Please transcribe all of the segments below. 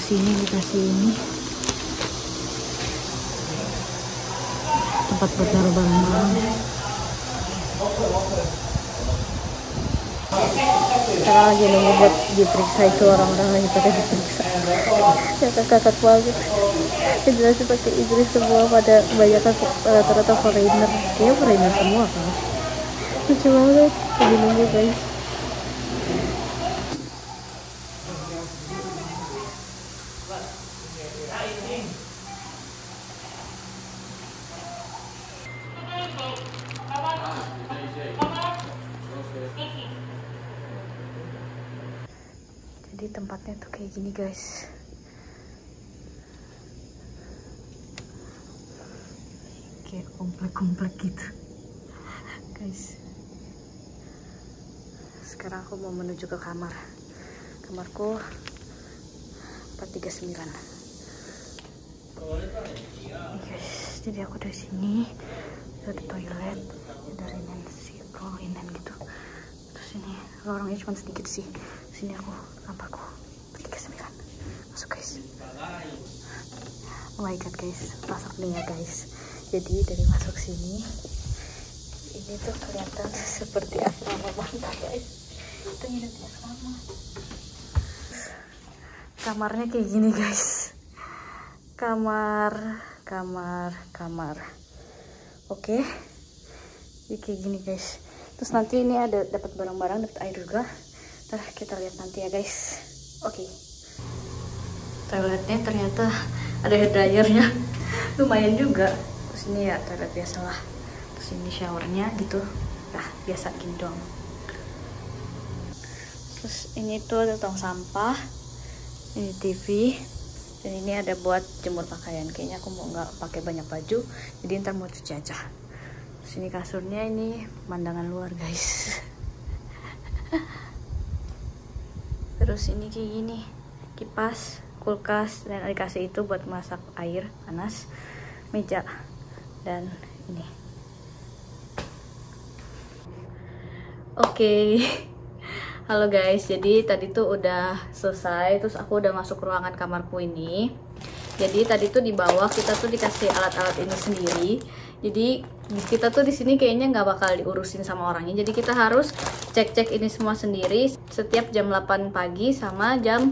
sini dikasih ini tempat buat taruh barang-barang. Sekarang lagi nunggu buat diperiksa, itu orang-orang lagi pada diperiksa. Ya kakak banget. Jelasin pakai Inggris semua, pada kebanyakan rata-rata foreigner. Kayaknya foreigner semua kan. Lucu banget. Lagi nunggu guys. Jadi tempatnya tuh kayak gini guys. Kayak komplek-komplek gitu guys. Sekarang aku mau menuju ke kamar. Kamarku 439. Guys, jadi aku dari sini ada toilet, ada inen gitu. Terus ini lorongnya cuma sedikit sih. Sini aku kamarku 39. Masuk guys. Oh my god guys, masuk nih ya guys. Jadi dari masuk sini ini tuh kelihatan seperti asrama banget guys. Itu nginep di asrama. Kamarnya kayak gini guys. Kamar. Oke. Jadi kayak gini guys. Terus nanti ini ada dapat barang-barang, dapat air juga. Ntar kita lihat nanti ya guys. Oke. Toiletnya ternyata ada hair dryernya. Lumayan juga. Terus ini ya toilet biasa lah. Terus ini showernya gitu. Nah biasa gini dong. Terus ini tuh ada tong sampah. Ini TV. Dan ini ada buat jemur pakaian. Kayaknya aku mau nggak pakai banyak baju. Jadi ntar mau cuci aja. Terus ini kasurnya, ini pemandangan luar guys. Terus ini kayak gini, kipas, kulkas, dan dikasih itu buat masak air panas, meja, dan ini. Oke. Halo guys, jadi tadi tuh udah selesai, terus aku udah masuk ruangan kamarku ini. Jadi tadi tuh di bawah kita tuh dikasih alat-alat ini sendiri. Jadi kita tuh di sini kayaknya nggak bakal diurusin sama orangnya. Jadi kita harus cek-cek ini semua sendiri setiap jam 8 pagi sama jam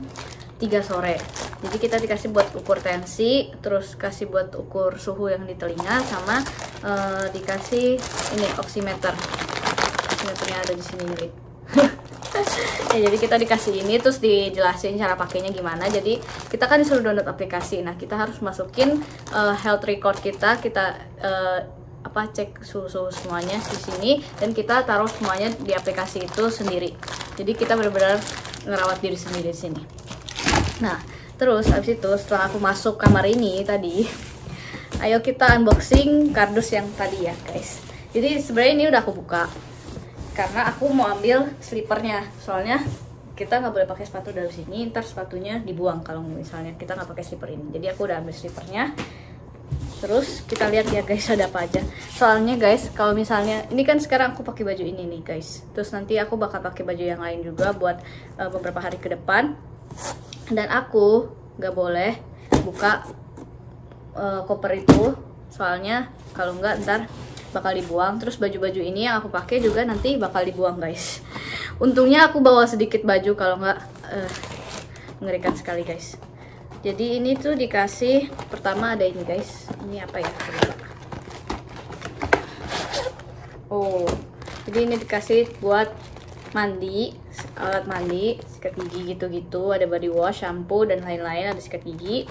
3 sore. Jadi kita dikasih buat ukur tensi, terus kasih buat ukur suhu yang di telinga, sama dikasih ini oximeter. Oximeternya ada di sini nih. Ya, jadi kita dikasih ini, terus dijelasin cara pakainya gimana. Jadi kita kan disuruh download aplikasi. Nah kita harus masukin health record kita cek suhu semuanya di sini, dan kita taruh semuanya di aplikasi itu sendiri. Jadi kita benar-benar ngerawat diri sendiri di sini. Nah terus abis itu setelah aku masuk kamar ini tadi, ayo kita unboxing kardus yang tadi ya guys. Jadi sebenarnya ini udah aku buka karena aku mau ambil slipernya, soalnya kita nggak boleh pakai sepatu dari sini, ntar sepatunya dibuang kalau misalnya kita nggak pakai slipper ini. Jadi aku udah ambil slipernya. Terus kita lihat ya guys ada apa aja. Soalnya guys, kalau misalnya ini kan sekarang aku pakai baju ini nih guys, terus nanti aku bakal pakai baju yang lain juga buat beberapa hari ke depan. Dan aku nggak boleh buka koper itu, soalnya kalau nggak ntar bakal dibuang. Terus baju-baju ini yang aku pakai juga nanti bakal dibuang guys. Untungnya aku bawa sedikit baju, kalau nggak mengerikan sekali guys. Jadi ini tuh dikasih, pertama ada ini guys. Ini apa ya? Oh, jadi ini dikasih buat mandi, alat mandi, sikat gigi gitu-gitu. Ada body wash, shampoo, dan lain-lain. Ada sikat gigi.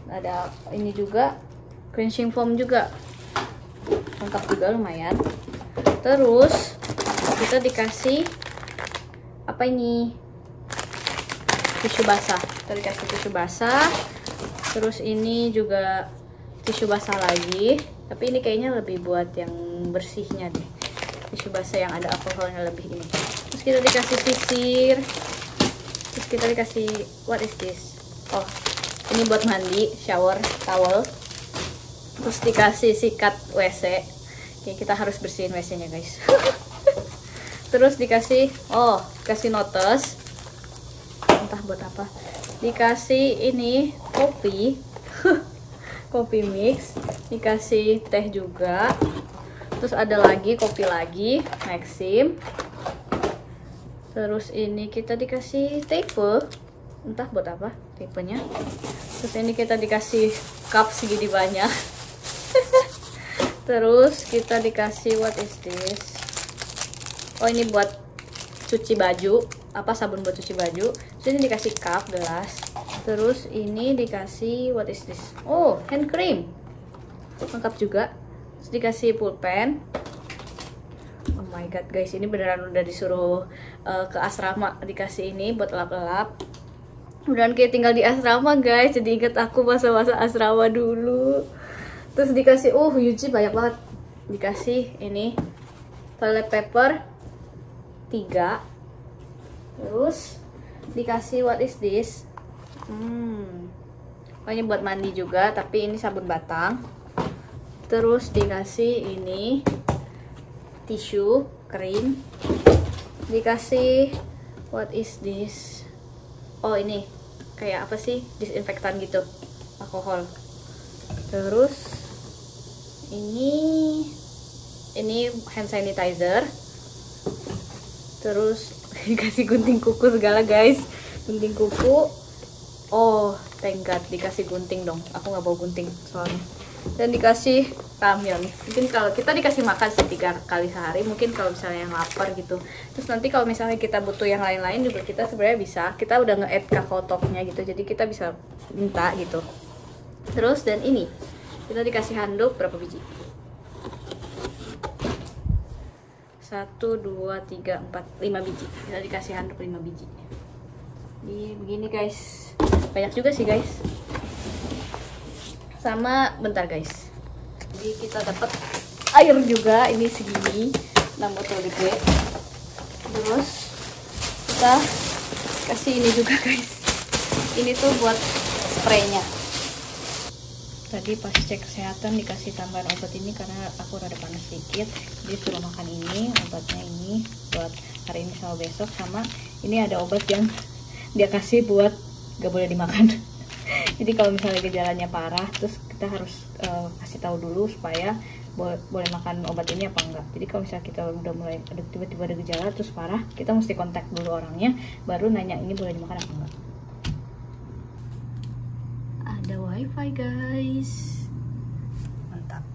Ada ini juga, cleansing foam juga. Lengkap juga lumayan. Terus kita dikasih apa ini, tisu basah. Kita dikasih tisu basah. Terus ini juga tisu basah lagi, tapi ini kayaknya lebih buat yang bersihnya deh. Tisu basah yang ada alkoholnya lebih ini. Terus kita dikasih sisir. Terus kita dikasih, what is this? Oh, ini buat mandi, shower towel. Terus dikasih sikat WC. Oke, kita harus bersihin WC-nya guys. Terus dikasih, kasih notes. Entah buat apa. dikasih ini kopi kopi mix, dikasih teh juga, terus ada lagi kopi lagi Maxim, terus ini kita dikasih tape, entah buat apa tapenya, terus ini kita dikasih cup segini banyak terus kita dikasih what is this, oh ini buat cuci baju, apa sabun buat cuci baju, terus ini dikasih cup gelas, terus ini dikasih what is this, oh hand cream lengkap juga, terus dikasih pulpen. Oh my god guys, ini beneran udah disuruh ke asrama, dikasih ini buat lap-lap, beneran kayak tinggal di asrama guys, jadi inget aku masa-masa asrama dulu. Terus dikasih Yuji banyak banget, dikasih ini toilet paper 3, terus dikasih what is this, pokoknya buat mandi juga, tapi ini sabun batang, terus dikasih ini tisu kering, dikasih what is this, oh ini kayak apa sih, disinfektan gitu, alkohol, terus ini hand sanitizer, terus dikasih gunting kuku segala guys, gunting kuku, oh thank god dikasih gunting dong, aku nggak bawa gunting soalnya, dan dikasih ramyun. Mungkin kalau kita dikasih makan 3 kali sehari, mungkin kalau misalnya yang lapar gitu, terus nanti kalau misalnya kita butuh yang lain-lain juga kita sebenarnya bisa, kita udah nge-add kakotoknya gitu, jadi kita bisa minta gitu. Terus dan ini kita dikasih handuk berapa biji? 1, 2, 3, 4, 5 biji. Kita dikasih handuk 5 biji. Jadi begini guys, banyak juga sih guys. Sama bentar guys, jadi kita dapat air juga, ini segini 6 botol gede. Terus kita kasih ini juga guys, ini tuh buat spraynya. Tadi pas cek kesehatan dikasih tambahan obat ini karena aku rada panas sedikit, jadi suruh makan ini, obatnya ini buat hari ini sama besok, sama ini ada obat yang dia kasih buat gak boleh dimakan jadi kalau misalnya gejalanya parah, terus kita harus kasih tahu dulu supaya boleh makan obat ini apa enggak. Jadi kalau misalnya kita udah mulai ada tiba-tiba ada gejala terus parah, kita mesti kontak dulu orangnya, baru nanya ini boleh dimakan apa enggak. Ada wifi guys, mantap.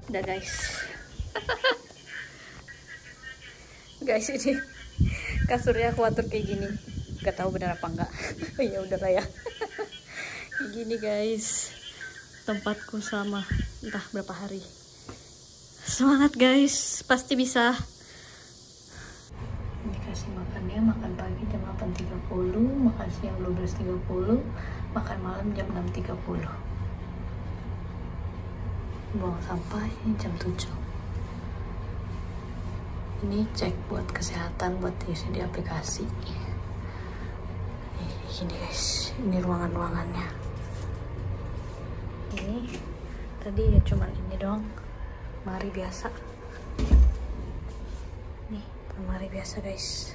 Udah guys guys, ini kasurnya aku atur kayak gini, gak tahu benar apa enggak ya udah lah ya kayak gini guys tempatku sama entah berapa hari. Semangat guys, pasti bisa. Dikasih makannya, makan pagi jam 8.30, makan siang 12.30, makan malam jam 6.30, buang sampah ini jam 7. Ini cek buat kesehatan, buat diisi di aplikasi. Ini guys, ini ruangan-ruangannya. Ini tadi ya cuman ini doang, lemari biasa. Nih, lemari biasa guys.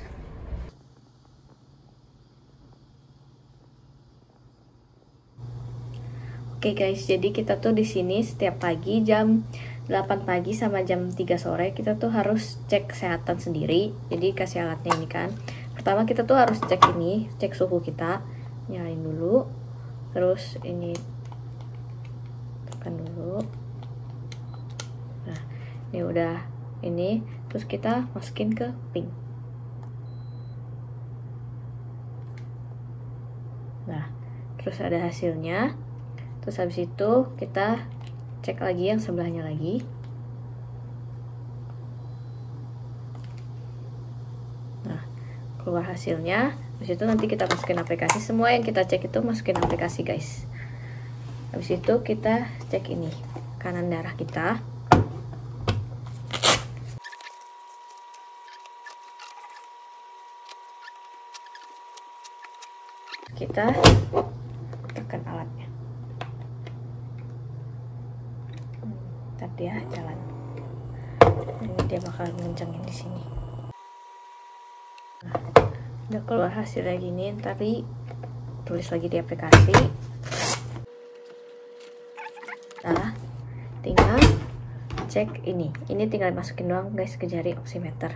Oke guys, jadi kita tuh di sini setiap pagi jam 8 pagi sama jam 3 sore kita tuh harus cek kesehatan sendiri. Jadi kasih alatnya ini kan. Pertama kita tuh harus cek ini, cek suhu kita. Nyalain dulu. Terus ini tekan dulu. Nah, ini udah ini, terus kita masukin ke pink. Nah, terus ada hasilnya. Terus habis itu kita cek lagi yang sebelahnya lagi. Nah, keluar hasilnya. Habis itu nanti kita masukin aplikasi. Semua yang kita cek itu masukin aplikasi guys. Habis itu kita cek ini, kanan darah kita. kita tekan alatnya. Tadi ya jalan. Ini dia bakal ngencengin di sini. Nah, udah keluar hasilnya gini, ntar tulis lagi di aplikasi. Nah, tinggal cek ini tinggal masukin doang guys ke jari oximeter.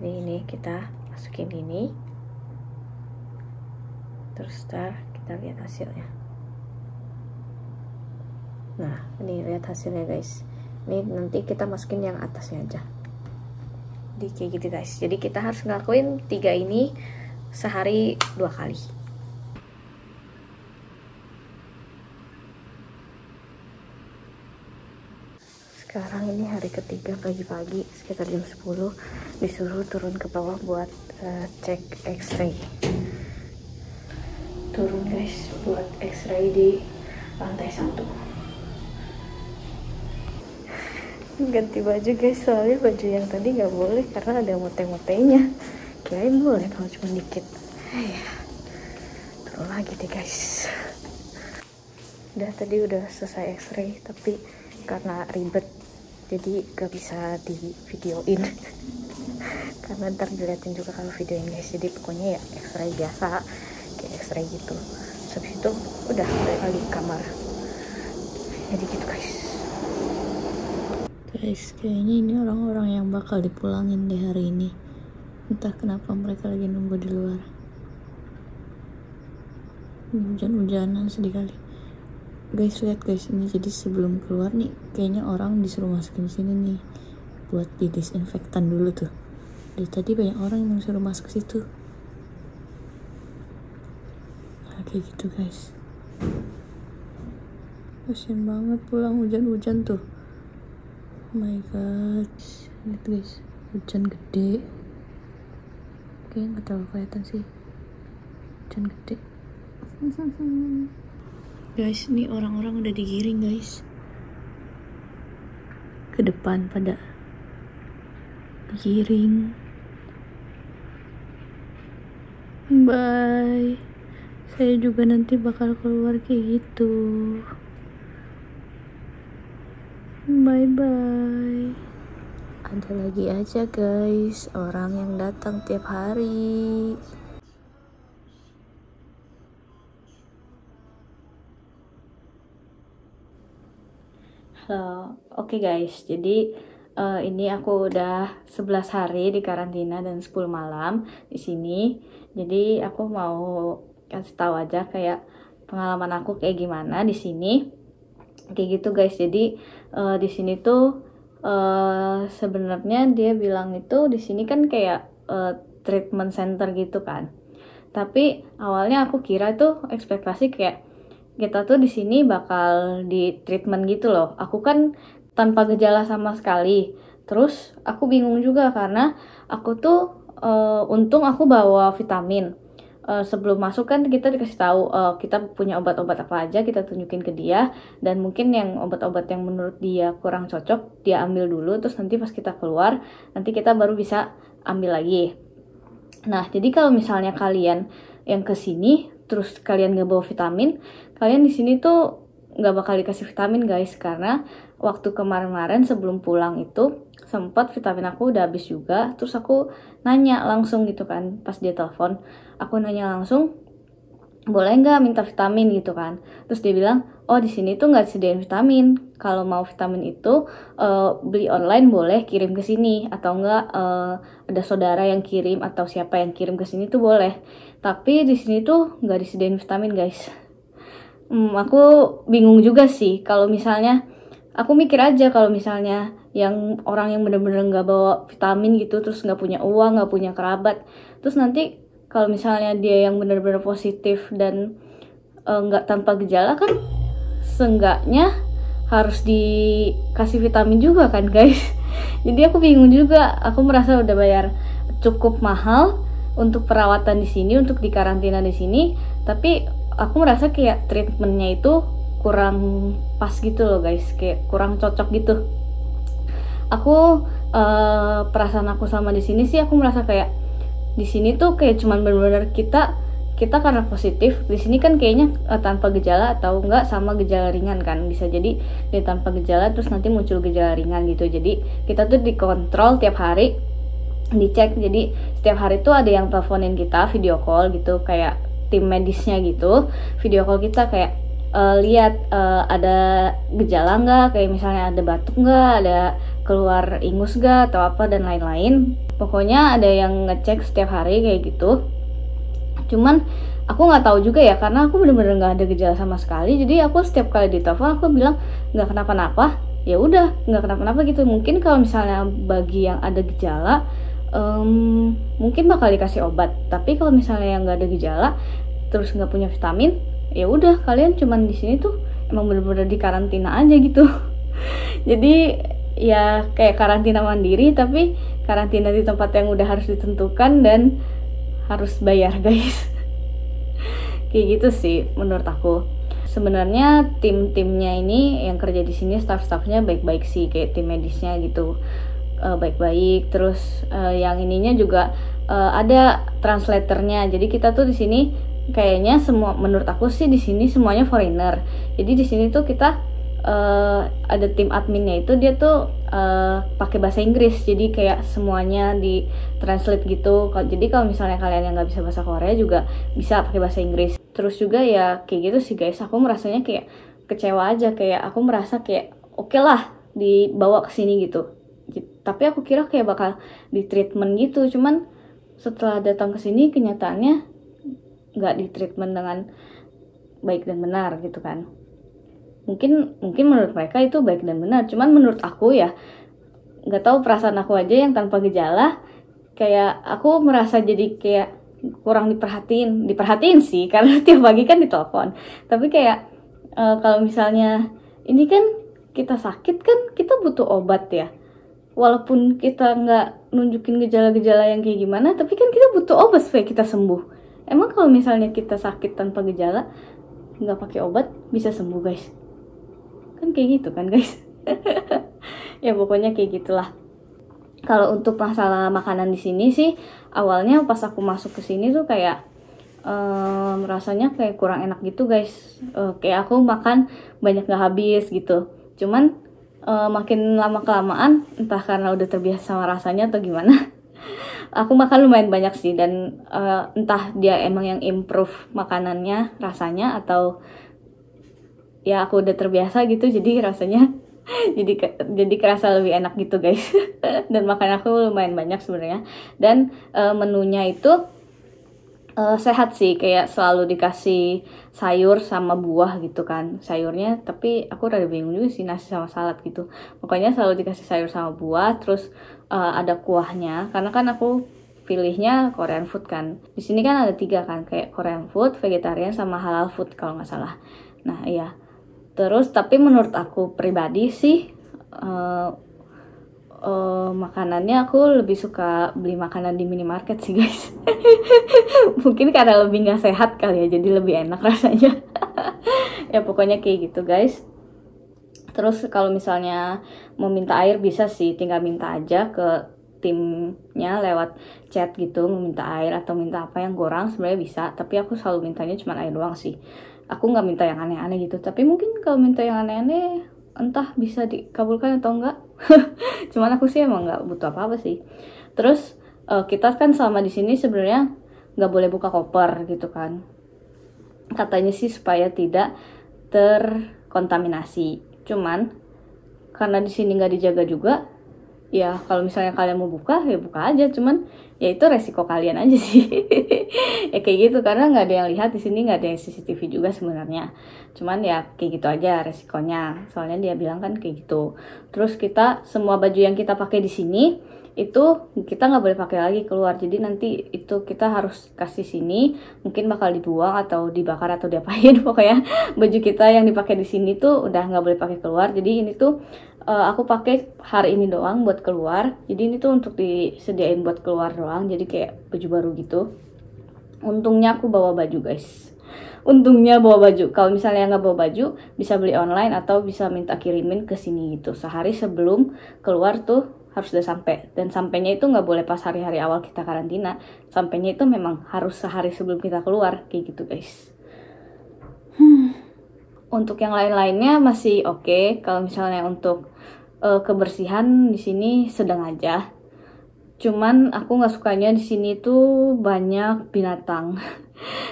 Jadi ini kita masukin ini, terus ntar kita lihat hasilnya. Nah, ini lihat hasilnya guys. Ini nanti kita masukin yang atasnya aja. Jadi kayak gitu guys. Jadi kita harus ngelakuin 3 ini sehari 2 kali. Sekarang ini hari ketiga, pagi-pagi sekitar jam 10 disuruh turun ke bawah buat cek X-ray. Turun guys buat X-ray di lantai 1. Ganti baju guys, soalnya baju yang tadi nggak boleh karena ada mote-motenya. Kirain boleh kalau cuma dikit. Turun lagi deh guys. Tadi udah selesai X-ray, tapi karena ribet jadi gak bisa di videoin. Karena ntar diliatin juga kalau videoin guys. Jadi pokoknya ya X-ray biasa, kayak X-ray gitu. Habis itu udah balik lagi ke kamar. Jadi gitu guys. Guys, kayaknya ini orang-orang yang bakal dipulangin di hari ini. Entah kenapa mereka lagi nunggu di luar. Hujan-hujanan sedih kali. Guys, lihat guys, ini jadi sebelum keluar nih, kayaknya orang disuruh masukin sini nih buat didisinfektan dulu tuh. Dari tadi banyak orang yang disuruh masuk ke situ. Nah, kayak gitu guys. Kasian banget pulang hujan-hujan tuh. Oh my god, lihat guys, hujan gede. Kayaknya nggak terlalu kelihatan sih, hujan gede. Guys, ini orang-orang udah digiring guys ke depan, pada digiring. Bye. Saya juga nanti bakal keluar kayak gitu. Bye bye. Ada lagi aja guys orang yang datang tiap hari. Halo, oke guys, jadi ini aku udah 11 hari di karantina dan 10 malam di sini. Jadi aku mau kasih tahu aja kayak pengalaman aku kayak gimana di sini. Kayak gitu guys. Jadi di sini tuh sebenarnya dia bilang itu di sini kan kayak treatment center gitu kan. Tapi awalnya aku kira tuh ekspektasi kayak kita tuh di sini bakal di treatment gitu loh. Aku kan tanpa gejala sama sekali. Terus aku bingung juga karena aku tuh untung aku bawa vitamin. Sebelum masuk kan kita dikasih tahu kita punya obat-obat apa aja, kita tunjukin ke dia, dan mungkin yang obat-obat yang menurut dia kurang cocok dia ambil dulu, terus nanti pas kita keluar nanti kita baru bisa ambil lagi. Nah, jadi kalau misalnya kalian yang kesini terus kalian nggak bawa vitamin, kalian di sini tuh nggak bakal dikasih vitamin guys, karena waktu kemarin-kemarin sebelum pulang itu sempat vitamin aku udah habis juga. Terus aku nanya langsung gitu kan, pas dia telepon aku nanya langsung, boleh nggak minta vitamin gitu kan. Terus dia bilang, oh di sini tuh nggak disediain vitamin, kalau mau vitamin itu beli online boleh kirim ke sini, atau enggak ada saudara yang kirim atau siapa yang kirim ke sini tuh boleh, tapi di sini tuh nggak disediain vitamin guys. Aku bingung juga sih. Kalau misalnya aku mikir aja kalau misalnya yang orang yang bener-bener nggak bawa vitamin gitu, terus nggak punya uang, nggak punya kerabat, terus nanti kalau misalnya dia yang bener-bener positif dan nggak tanpa gejala, kan seenggaknya harus dikasih vitamin juga kan guys. Jadi aku bingung juga. Aku merasa udah bayar cukup mahal untuk perawatan di sini, untuk di karantina di sini, tapi aku merasa kayak treatmentnya itu kurang pas gitu loh guys, kayak kurang cocok gitu. Aku perasaan aku selama di sini sih, aku merasa kayak di sini tuh kayak cuman bener-bener kita kita karena positif di sini kan kayaknya tanpa gejala atau enggak sama gejala ringan kan, bisa jadi dia tanpa gejala terus nanti muncul gejala ringan gitu. Jadi kita tuh dikontrol tiap hari, dicek. Jadi setiap hari tuh ada yang teleponin kita video call gitu, kayak tim medisnya gitu, video call kita kayak lihat ada gejala nggak, kayak misalnya ada batuk nggak, ada keluar ingus nggak atau apa dan lain-lain. Pokoknya ada yang ngecek setiap hari kayak gitu. Cuman aku nggak tahu juga ya, karena aku bener-bener nggak ada gejala sama sekali. Jadi aku setiap kali ditelepon aku bilang nggak kenapa-napa, ya udah nggak kenapa-napa gitu. Mungkin kalau misalnya bagi yang ada gejala mungkin bakal dikasih obat, tapi kalau misalnya yang nggak ada gejala terus nggak punya vitamin, ya udah kalian cuman di sini tuh emang bener-bener di karantina aja gitu. Jadi ya kayak karantina mandiri, tapi karantina di tempat yang udah harus ditentukan dan harus bayar guys. Kayak gitu sih menurut aku. Sebenarnya tim-timnya ini yang kerja di sini, staff-staffnya baik-baik sih, kayak tim medisnya gitu baik-baik. Terus yang ininya juga ada translatornya. Jadi kita tuh di sini kayaknya semua, menurut aku sih di sini semuanya foreigner. Jadi di sini tuh kita ada tim adminnya itu dia tuh pakai bahasa Inggris, jadi kayak semuanya di translate gitu. Jadi kalau misalnya kalian yang nggak bisa bahasa Korea juga bisa pakai bahasa Inggris. Terus juga ya kayak gitu sih guys, aku merasanya kayak kecewa aja, kayak aku merasa kayak oke lah dibawa ke sini gitu. Tapi aku kira kayak bakal di treatment gitu, cuman setelah datang ke sini kenyataannya nggak di treatment dengan baik dan benar gitu kan. Mungkin menurut mereka itu baik dan benar, cuman menurut aku ya nggak tahu, perasaan aku aja yang tanpa gejala, kayak aku merasa jadi kayak kurang diperhatiin sih, karena tiap pagi kan ditelepon. Tapi kayak kalau misalnya ini kan kita sakit kan kita butuh obat ya, walaupun kita nggak nunjukin gejala-gejala yang kayak gimana, tapi kan kita butuh obat supaya kita sembuh. Emang kalau misalnya kita sakit tanpa gejala nggak pakai obat bisa sembuh guys? Kan kayak gitu kan guys. Ya pokoknya kayak gitulah. Kalau untuk masalah makanan di sini sih, awalnya pas aku masuk ke sini tuh kayak rasanya kayak kurang enak gitu guys. Kayak aku makan banyak gak habis gitu. Cuman makin lama kelamaan, entah karena udah terbiasa sama rasanya atau gimana, aku makan lumayan banyak sih. Dan entah dia emang yang improve makanannya rasanya atau ya aku udah terbiasa gitu, jadi rasanya jadi kerasa lebih enak gitu guys. Dan makan aku lumayan banyak sebenarnya. Dan menunya itu sehat sih, kayak selalu dikasih sayur sama buah gitu kan sayurnya. Tapi aku rada bingung juga sih, nasi sama salad gitu. Pokoknya selalu dikasih sayur sama buah, terus ada kuahnya, karena kan aku pilihnya Korean food kan. Di sini kan ada 3 kan, kayak Korean food, vegetarian, sama halal food kalau nggak salah. Nah iya. Terus tapi menurut aku pribadi sih makanannya aku lebih suka beli makanan di minimarket sih guys. Mungkin karena lebih nggak sehat kali ya, jadi lebih enak rasanya. Ya pokoknya kayak gitu guys. Terus kalau misalnya mau minta air bisa sih, tinggal minta aja ke timnya lewat chat gitu, mau minta air atau minta apa yang kurang sebenarnya bisa. Tapi aku selalu mintanya cuma air doang sih. Aku nggak minta yang aneh-aneh gitu. Tapi mungkin kalau minta yang aneh-aneh entah bisa dikabulkan atau enggak. Cuman aku sih emang nggak butuh apa-apa sih. Terus kita kan selama di sini sebenarnya nggak boleh buka koper gitu kan. Katanya sih supaya tidak terkontaminasi. Cuman karena di sini nggak dijaga juga, ya kalau misalnya kalian mau buka ya buka aja. Cuman ya itu resiko kalian aja sih. Ya kayak gitu, karena nggak ada yang lihat di sini, nggak ada yang CCTV juga sebenarnya. Cuman ya kayak gitu aja resikonya, soalnya dia bilang kan kayak gitu. Terus kita semua baju yang kita pakai di sini itu kita nggak boleh pakai lagi keluar. Jadi nanti itu kita harus kasih sini, mungkin bakal dibuang atau dibakar atau diapain. Pokoknya baju kita yang dipakai di sini tuh udah nggak boleh pakai keluar. Jadi ini tuh aku pakai hari ini doang buat keluar. Jadi ini tuh untuk disediain buat keluar doang. Jadi kayak baju baru gitu. Untungnya aku bawa baju guys. Untungnya bawa baju. Kalau misalnya nggak bawa baju, bisa beli online atau bisa minta kirimin ke sini gitu. Sehari sebelum keluar tuh harus udah sampai. Dan sampainya itu nggak boleh pas hari-hari awal kita karantina, sampainya itu memang harus sehari sebelum kita keluar, kayak gitu guys. Untuk yang lain-lainnya masih oke. Kalau misalnya untuk kebersihan di sini sedang aja. Cuman aku nggak sukanya di sini tuh banyak binatang,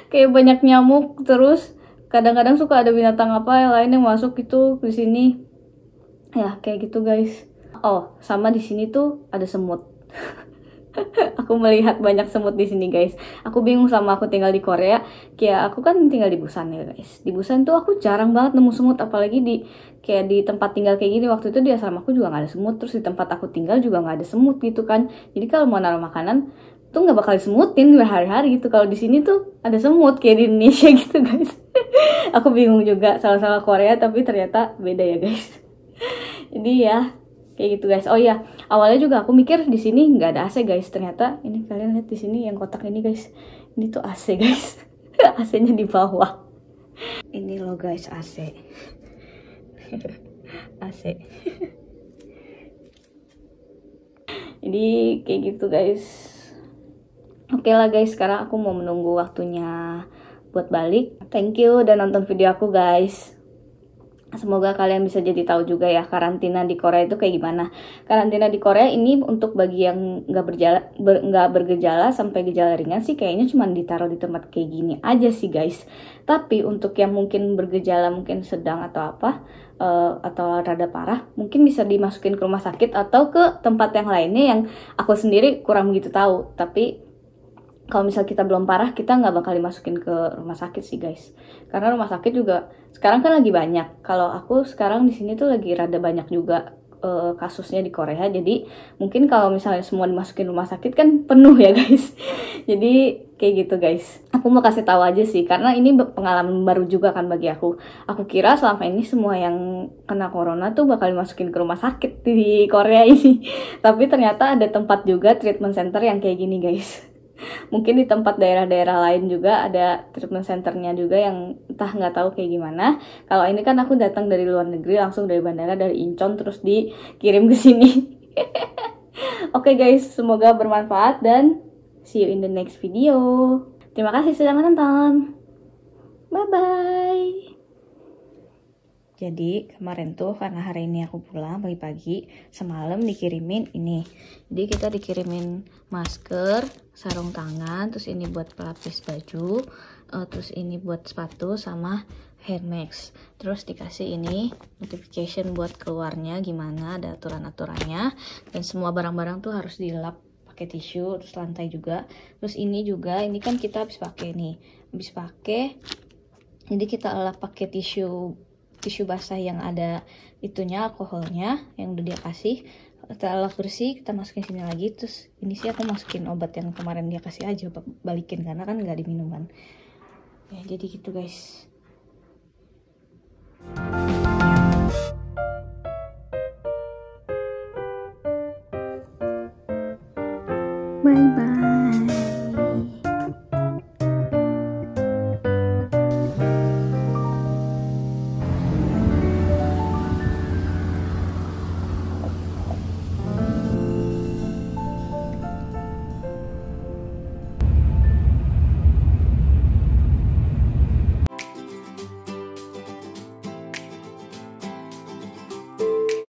kayak banyak nyamuk, terus kadang-kadang suka ada binatang apa yang lain yang masuk gitu di sini. Ya kayak gitu guys. Oh, sama di sini tuh ada semut. Aku melihat banyak semut di sini guys. Aku bingung sama aku tinggal di Korea. Kayak aku kan tinggal di Busan ya guys. Di Busan tuh aku jarang banget nemu semut, apalagi di kayak di tempat tinggal kayak gini. Waktu itu di asrama aku juga nggak ada semut, terus di tempat aku tinggal juga nggak ada semut gitu kan. Jadi kalau mau naruh makanan tuh nggak bakal disemutin berhari-hari gitu. Kalau di sini tuh ada semut kayak di Indonesia gitu guys. Aku bingung juga, sama-sama Korea tapi ternyata beda ya guys. Jadi ya kayak gitu guys. Oh iya, awalnya juga aku mikir di sini nggak ada AC guys. Ternyata ini kalian lihat di sini yang kotak ini guys. Ini tuh AC guys. AC-nya di bawah. Ini loh guys AC. AC. Jadi kayak gitu guys. Oke lah guys, sekarang aku mau menunggu waktunya buat balik. Thank you udah nonton video aku guys. Semoga kalian bisa jadi tahu juga ya karantina di Korea itu kayak gimana. Karantina di Korea ini untuk bagi yang nggak bergejala sampai gejala ringan sih kayaknya cuma ditaruh di tempat kayak gini aja sih guys. Tapi untuk yang mungkin bergejala, mungkin sedang atau apa, atau rada parah, mungkin bisa dimasukin ke rumah sakit atau ke tempat yang lainnya yang aku sendiri kurang begitu tahu. Tapi kalau misal kita belum parah, kita nggak bakal dimasukin ke rumah sakit sih guys. Karena rumah sakit juga sekarang kan lagi banyak. Kalau aku sekarang di sini tuh lagi rada banyak juga kasusnya di Korea. Jadi mungkin kalau misalnya semua dimasukin rumah sakit kan penuh ya guys. Jadi kayak gitu guys. Aku mau kasih tahu aja sih, karena ini pengalaman baru juga kan bagi aku. Aku kira selama ini semua yang kena corona tuh bakal dimasukin ke rumah sakit di Korea ini. Tapi ternyata ada tempat juga treatment center yang kayak gini guys. Mungkin di tempat daerah-daerah lain juga ada treatment centernya juga yang entah nggak tahu kayak gimana. Kalau ini kan aku datang dari luar negeri, langsung dari bandara, dari Incheon, terus dikirim ke sini. Oke guys, semoga bermanfaat dan see you in the next video. Terima kasih sudah menonton. Bye-bye. Jadi kemarin tuh karena hari ini aku pulang pagi-pagi, semalam dikirimin ini. Jadi kita dikirimin masker, sarung tangan, terus ini buat pelapis baju, terus ini buat sepatu sama hair mask. Terus dikasih ini notification buat keluarnya gimana, ada aturan-aturannya. Dan semua barang-barang tuh harus dilap pakai tisu, terus lantai juga. Terus ini juga, ini kan kita habis pakai nih, habis pakai. Jadi kita lap pakai tisu basah yang ada itunya, alkoholnya yang udah dia kasih. Kita lap bersih, kita masukin sini lagi. Terus ini sih aku masukin obat yang kemarin dia kasih aja, balikin karena kan nggak diminum kan ya. Jadi gitu guys. Bye bye.